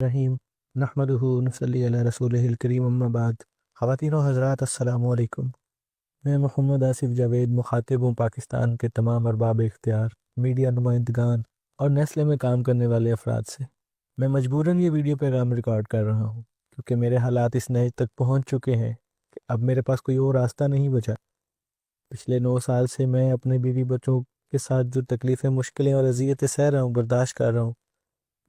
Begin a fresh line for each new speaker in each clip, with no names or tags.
رحیم نحمدہ نصلی علی رسولہ الکریم اما بعد۔ خواتین و حضرات السلام علیکم۔ میں محمد آصف جاوید مخاطب ہوں پاکستان کے تمام ارباب اختیار، میڈیا نمائندگان اور نیسلے میں کام کرنے والے افراد سے۔ میں مجبوراً یہ ویڈیو پیغام ریکارڈ کر رہا ہوں کیونکہ میرے حالات اس نہج تک پہنچ چکے ہیں کہ اب میرے پاس کوئی اور راستہ نہیں بچا۔ پچھلے 9 سال سے میں اپنے بیوی بچوں کے ساتھ جو تکلیفیں، مشکلیں اور اذیتیں سہ رہا ہوں، برداشت کر رہا ہوں،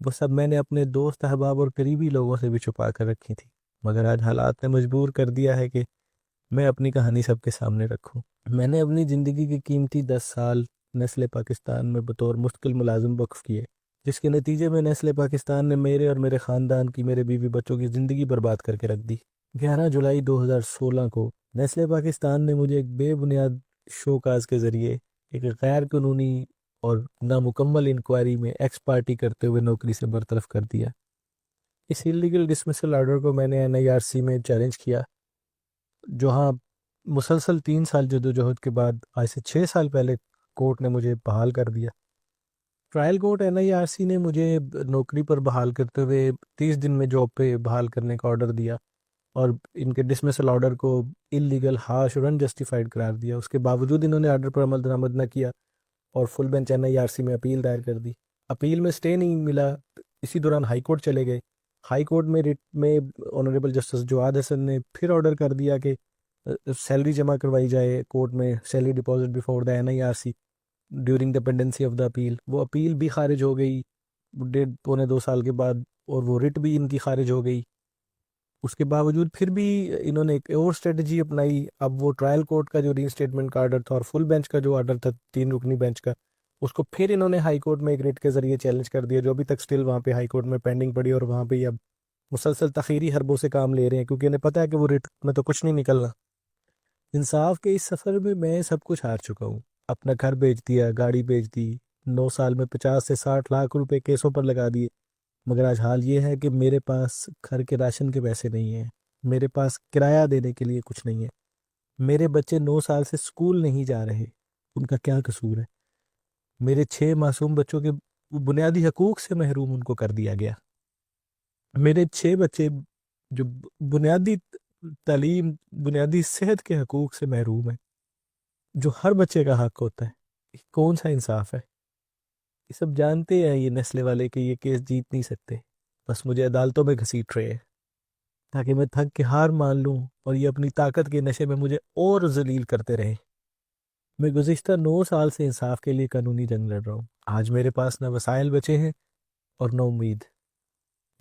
وہ سب میں نے اپنے دوست، احباب اور قریبی لوگوں سے بھی چھپا کر رکھی تھی، مگر آج حالات نے مجبور کر دیا ہے کہ میں اپنی کہانی سب کے سامنے رکھوں۔ میں نے اپنی زندگی کی قیمتی 10 سال نیسلے پاکستان میں بطور مستقل ملازم وقف کیے، جس کے نتیجے میں نیسلے پاکستان نے میرے اور میرے خاندان کی، میرے بیوی بچوں کی زندگی برباد کر کے رکھ دی۔ 11 جولائی 2016 کو نیسلے پاکستان نے مجھے ایک بے بنیاد شو کاز کے ذریعے ایک غیر قانونی اور نامکمل انکوائری میں ایکس پارٹی کرتے ہوئے نوکری سے برطرف کر دیا۔ اس انلیگل ڈسمسل آرڈر کو میں نے NIRC میں چیلنج کیا، جہاں مسلسل 3 سال جدوجہد کے بعد آج سے 6 سال پہلے کورٹ نے مجھے بحال کر دیا۔ ٹرائل کورٹ NIRC نے مجھے نوکری پر بحال کرتے ہوئے 30 دن میں جاب پہ بحال کرنے کا آرڈر دیا اور ان کے ڈسمسل آرڈر کو انلیگل، ہارش اور انجسٹیفائڈ قرار دیا۔ اس کے باوجود انہوں نے آرڈر پر عمل درآمد نہ کیا اور فل بینچ NIRC میں اپیل دائر کر دی۔ اپیل میں سٹے نہیں ملا، اسی دوران ہائی کورٹ چلے گئے۔ ہائی کورٹ میں ریٹ میں آنریبل جسٹس جواد حسن نے پھر آرڈر کر دیا کہ سیلری جمع کروائی جائے کورٹ میں، salary deposit before the NIRC during the pendency of the appeal. وہ اپیل بھی خارج ہو گئی 1.25 سال کے بعد، اور وہ ریٹ بھی ان کی خارج ہو گئی۔ اس کے باوجود پھر بھی انہوں نے ایک اور اسٹریٹجی اپنائی۔ اب وہ ٹرائل کورٹ کا جو ری انسٹیٹمنٹ کا آرڈر تھا اور فل بینچ کا جو آرڈر تھا 3 رکنی بینچ کا، اس کو پھر انہوں نے ہائی کورٹ میں ایک ریٹ کے ذریعے چیلنج کر دیا، جو ابھی تک سٹل وہاں پہ ہائی کورٹ میں پینڈنگ پڑی، اور وہاں پہ اب مسلسل تخیری حربوں سے کام لے رہے ہیں کیونکہ انہیں پتہ ہے کہ وہ ریٹ میں تو کچھ نہیں نکلنا۔ انصاف کے اس سفر میں میں سب کچھ ہار چکا ہوں، اپنا گھر بیچ دیا، گاڑی بیچ دی، 9 سال میں 50 سے 60 لاکھ روپے کیسوں پر لگا دیے، مگر آج حال یہ ہے کہ میرے پاس گھر کے راشن کے پیسے نہیں ہیں، میرے پاس کرایہ دینے کے لیے کچھ نہیں ہے، میرے بچے 9 سال سے اسکول نہیں جا رہے، ان کا کیا قصور ہے؟ میرے 6 معصوم بچوں کے بنیادی حقوق سے محروم ان کو کر دیا گیا۔ میرے 6 بچے جو بنیادی تعلیم، بنیادی صحت کے حقوق سے محروم ہیں، جو ہر بچے کا حق ہوتا ہے۔ یہ کون سا انصاف ہے؟ یہ سب جانتے ہیں یہ نیسلے والے کہ یہ کیس جیت نہیں سکتے، بس مجھے عدالتوں میں گھسیٹ رہے ہیں تاکہ میں تھک کے ہار مان لوں اور یہ اپنی طاقت کے نشے میں مجھے اور ذلیل کرتے رہیں۔ میں گزشتہ 9 سال سے انصاف کے لیے قانونی جنگ لڑ رہا ہوں۔ آج میرے پاس نہ وسائل بچے ہیں اور نہ امید۔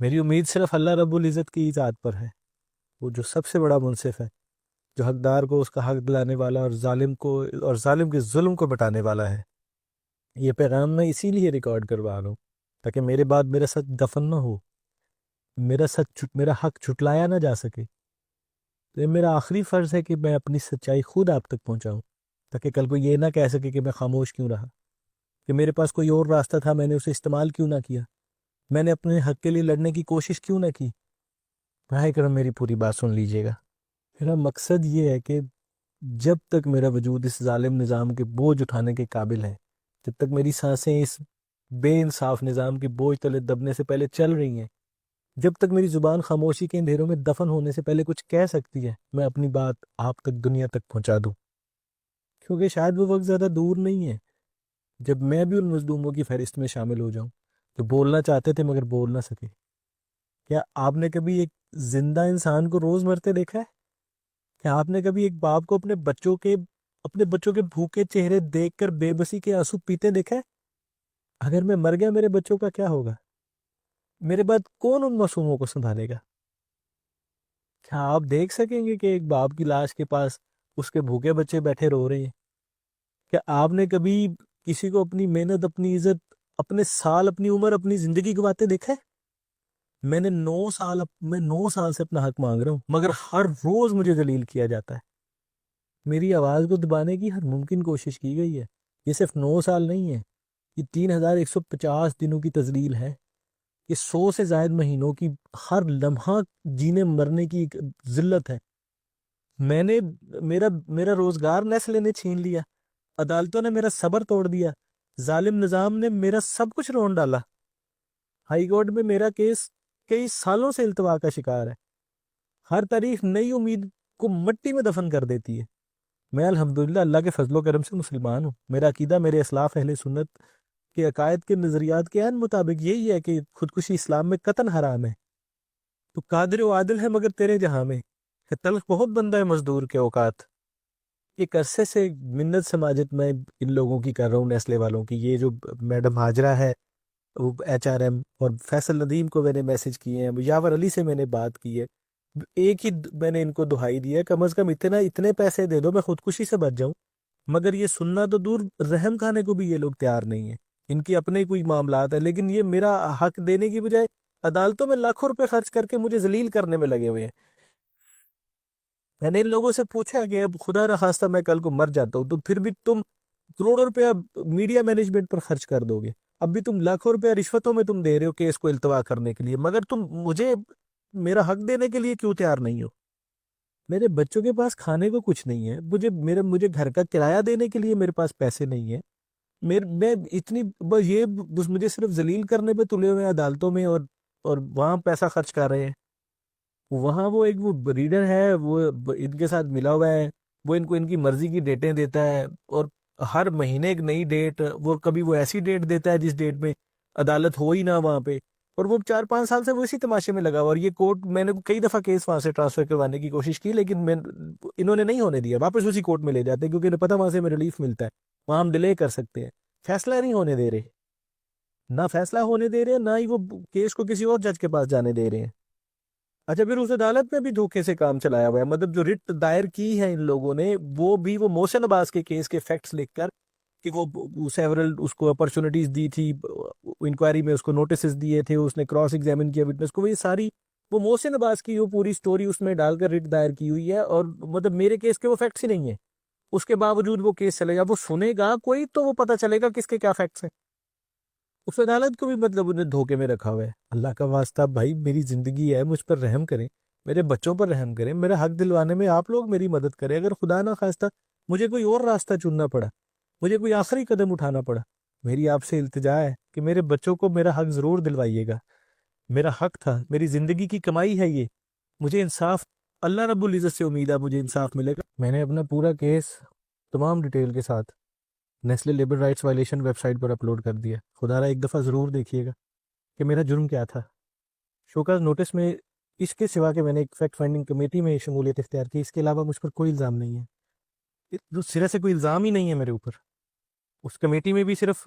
میری امید صرف اللہ رب العزت کی ذات پر ہے، وہ جو سب سے بڑا منصف ہے، جو حقدار کو اس کا حق دلانے والا اور ظالم کے ظلم کو مٹانے والا ہے۔ یہ پیغام میں اسی لیے ریکارڈ کروا رہا ہوں تاکہ میرے بعد میرا سچ دفن نہ ہو، میرا حق چھٹلایا نہ جا سکے۔ تو یہ میرا آخری فرض ہے کہ میں اپنی سچائی خود آپ تک پہنچاؤں تاکہ کل کو یہ نہ کہہ سکے کہ میں خاموش کیوں رہا، کہ میرے پاس کوئی اور راستہ تھا، میں نے اسے استعمال کیوں نہ کیا، میں نے اپنے حق کے لیے لڑنے کی کوشش کیوں نہ کی۔ براہ کرم میری پوری بات سن لیجیے گا۔ میرا مقصد یہ ہے کہ جب تک میرا وجود اس ظالم نظام کے بوجھ اٹھانے کے قابل ہے، جب تک میری سانسیں اس بے انصاف نظام کے بوجھ تلے دبنے سے پہلے چل رہی ہیں، جب تک میری زبان خاموشی کے اندھیروں میں دفن ہونے سے پہلے کچھ کہہ سکتی ہے، میں اپنی بات آپ تک، دنیا تک پہنچا دوں، کیونکہ شاید وہ وقت زیادہ دور نہیں ہے جب میں بھی ان مظلوموں کی فہرست میں شامل ہو جاؤں جو بولنا چاہتے تھے مگر بول نہ سکے۔ کیا آپ نے کبھی ایک زندہ انسان کو روز مرتے دیکھا ہے؟ کیا آپ نے کبھی ایک باپ کو اپنے بچوں کے بھوکے چہرے دیکھ کر بے بسی کے آنسو پیتے دیکھا ہے؟ اگر میں مر گیا، میرے بچوں کا کیا ہوگا؟ میرے بعد کون ان معصوموں کو سنبھالے گا؟ کیا آپ دیکھ سکیں گے کہ ایک باپ کی لاش کے پاس اس کے بھوکے بچے بیٹھے رو رہے ہیں؟ کیا آپ نے کبھی کسی کو اپنی محنت، اپنی عزت، اپنے سال، اپنی عمر، اپنی زندگی گواتے دیکھا ہے؟ میں 9 سال سے اپنا حق مانگ رہا ہوں، مگر ہر روز مجھے ذلیل کیا جاتا ہے۔ میری آواز کو دبانے کی ہر ممکن کوشش کی گئی ہے۔ یہ صرف 9 سال نہیں ہے، یہ 3150 دنوں کی تذلیل ہے، یہ 100 سے زائد مہینوں کی ہر لمحہ جینے مرنے کی ایک ذلت ہے۔ میرا روزگار نیسلے نے چھین لیا، عدالتوں نے میرا صبر توڑ دیا، ظالم نظام نے میرا سب کچھ رون ڈالا۔ ہائی کورٹ میں میرا کیس کئی سالوں سے التوا کا شکار ہے. ہر تاریخ نئی امید کو مٹی میں دفن کر دیتی ہے. میں الحمدللہ اللہ کے فضل و کرم سے مسلمان ہوں. میرا عقیدہ میرے اسلاف اہل سنت کے عقائد کے نظریات کے عین مطابق یہی ہے کہ خودکشی اسلام میں قطعاً حرام ہے. تو قادر و عادل ہے مگر تیرے جہاں میں کہ تلخ بہت بندہ ہے مزدور کے اوقات. ایک عرصے سے منت سماجت میں ان لوگوں کی کر رہا ہوں، نیسلے والوں کی. یہ جو میڈم ہاجرہ ہے وہ HRM، اور فیصل ندیم کو میں نے میسج کیے ہیں، یاور علی سے میں نے بات کی ہے. ایک ہی میں نے ان کو دہائی دی ہے کم از کم اتنے پیسے دے دو میں خودکشی سے بچ جاؤں. مگر یہ سننا تو دور، رحم کھانے کو بھی یہ لوگ تیار نہیں ہیں. ان کی اپنے کوئی معاملات ہیں، لیکن یہ میرا حق دینے کی بجائے عدالتوں میں لاکھوں روپے خرچ کر کے مجھے ذلیل کرنے میں لگے ہوئے ہیں. میں نے ان لوگوں سے پوچھا کہ اب خدا نخواستہ میں کل کو مر جاتا ہوں تو پھر بھی تم کروڑوں روپیہ میڈیا مینجمنٹ پر خرچ کر دو گے، اب بھی تم لاکھوں روپیہ رشوتوں میں تم دے رہے ہو کیس کو التوا کرنے کے لیے، مگر تم مجھے میرا حق دینے کے لیے کیوں تیار نہیں ہو؟ میرے بچوں کے پاس کھانے کو کچھ نہیں ہے، مجھے گھر کا کرایہ دینے کے لیے میرے پاس پیسے نہیں ہیں. میں اتنی بس مجھے صرف ذلیل کرنے پہ تلے ہوئے ہیں عدالتوں میں، اور وہاں پیسہ خرچ کر رہے ہیں. وہاں وہ ایک وہ بریڈر ہے، وہ ان کے ساتھ ملا ہوا ہے، وہ ان کو ان کی مرضی کی ڈیٹیں دیتا ہے، اور ہر مہینے ایک نئی ڈیٹ. کبھی وہ ایسی ڈیٹ دیتا ہے جس ڈیٹ میں عدالت ہو ہی نہ وہاں پہ، اور وہ 4-5 سال سے وہ اسی تماشے میں لگا ہوا. اور یہ کورٹ، میں نے کئی دفعہ کیس وہاں سے ٹرانسفر کروانے کی کوشش کی لیکن انہوں نے نہیں ہونے دیا. واپس اسی کورٹ میں لے جاتے کیونکہ انہیں پتہ وہاں سے ہمیں ریلیف ملتا ہے، وہاں ہم ڈیلے کر سکتے ہیں. فیصلہ نہیں ہونے دے رہے، نہ فیصلہ ہونے دے رہے ہیں، نہ ہی وہ کیس کو کسی اور جج کے پاس جانے دے رہے ہیں. اچھا، پھر اس عدالت میں بھی دھوکے سے کام چلایا ہوا ہے. مطلب جو رٹ دائر کی ہے ان لوگوں نے، وہ محسن عباس کے کیس کے فیکٹس لکھ کر کہ وہ سیورل اس کو اپرچونٹیز دی تھی انکوائری میں، اس کو نوٹسز دیے تھے، اس نے کراس ایگزامن کیا وٹنس کو، وہ محسن عباس کی وہ پوری سٹوری اس میں ڈال کر رٹ دائر کی ہوئی ہے. اور مطلب میرے کیس کے وہ فیکٹس ہی نہیں ہیں، اس کے باوجود وہ کیس چلے گا. وہ سنے گا کوئی تو وہ پتہ چلے گا کس کے کیا فیکٹس ہیں. اس عدالت کو بھی مطلب انہیں دھوکے میں رکھا ہوا ہے. اللہ کا واسطہ بھائی، میری زندگی ہے، مجھ پر رحم کریں، میرے بچوں پر رحم کریں، میرا حق دلوانے میں آپ لوگ میری مدد کریں. اگر خدا نہ خواستہ مجھے کوئی اور راستہ چننا پڑا، مجھے کوئی آخری قدم اٹھانا پڑا، میری آپ سے التجا ہے کہ میرے بچوں کو میرا حق ضرور دلوائیے گا. میرا حق تھا، میری زندگی کی کمائی ہے یہ، مجھے انصاف، اللہ رب العزت سے امید ہے مجھے انصاف ملے گا. میں نے اپنا پورا کیس تمام ڈیٹیل کے ساتھ Nestle labour rights violation website پر اپلوڈ کر دیا. خدا را ایک دفعہ ضرور دیکھیے گا کہ میرا جرم کیا تھا. شوکاز نوٹس میں اس کے سوا کہ میں نے ایک فیکٹ فائنڈنگ کمیٹی میں شمولیت اختیار کی، اس کے علاوہ مجھ پر کوئی الزام نہیں ہے، سرے سے کوئی الزام ہی نہیں ہے میرے اوپر. اس کمیٹی میں بھی صرف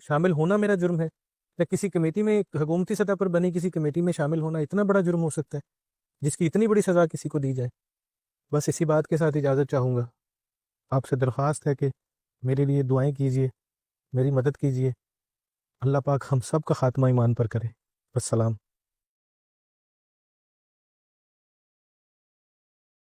شامل ہونا میرا جرم ہے، یا کسی کمیٹی میں، حکومتی سطح پر بنی کسی کمیٹی میں شامل ہونا اتنا بڑا جرم ہو سکتا ہے جس کی اتنی بڑی سزا کسی کو دی جائے؟ بس اسی بات کے ساتھ اجازت چاہوں گا. آپ سے درخواست ہے کہ میرے لیے دعائیں کیجیے، میری مدد کیجیے. اللہ پاک ہم سب کا خاتمہ ایمان پر کرے. السلام.